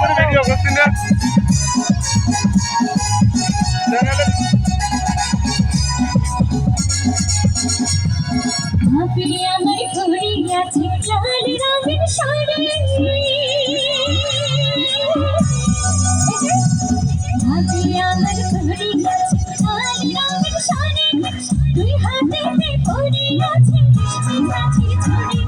করে ভিডিও করছি না আমার ঘুরে গেছে লাল রঙের শাড়ি আমার ঘুরে গেছে লাল রঙের শাড়ি দুই হাতে পরে আছে গাছের ছড়ি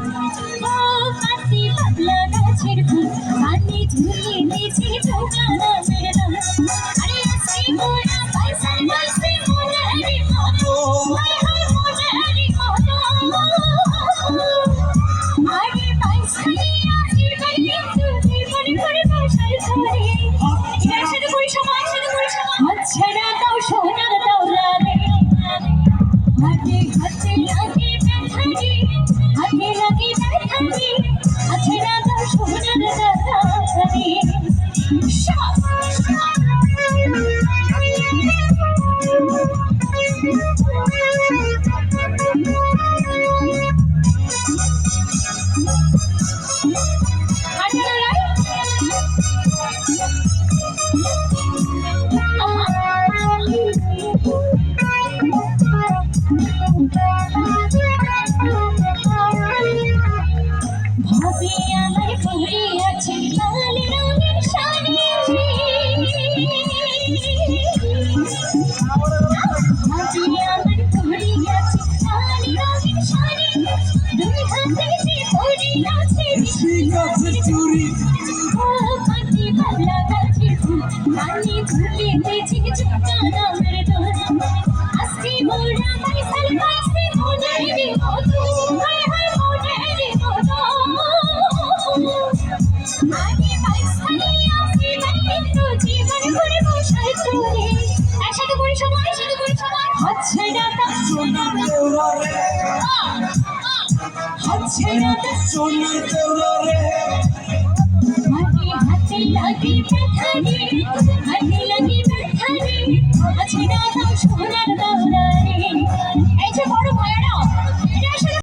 ও কাটি পাতলা গাছের ফুল কানে ঝুলিয়ে দিয়েছে ছোটা নামের নাম আরে আসি মোরা পয়সা পয়সা মোনারি মতো হায় হায় মোনারি মতো আরে পয়সা নিয়ে এবার কিন্তু জীবন করে বসার ধরে একসাথে করি সবাই হাতছাড়া দাও সোনার দাওলা রে হাতে হাতে লাগে ব্যথারি হাতে লাগে ব্যথারি হাতছাড়া দাও সোনার দাওলা রে ভাবে আমার ঘুরে আছে লাল রঙের শাড়ি ভাবে আমার ঘুরে আছে লাল রঙের শাড়ি দুই হাতে পরে আছে গাছের চুড়ি ও কাটি পাতলা গাছের ফুল কানে ঝুলিয়ে দিয়েছে ছোটা নামের দোল আসছি মোরা পয়সাল পাইছে মোনারি মতো হায় হায় মোনারি মতো আগে পয়সা নিয়ে আসি কিন্তু জীবন করে বসার ধরে একসাথে করি সবাই হাতছাড়া দাও সোনার দেওলা রে হাতছাড়া দাও সোনার দেওলা রে হাতে লাগে ব্যথারি হাতে লাগে ব্যথারি হাতছাড়া দাও সোনার দেওলা রে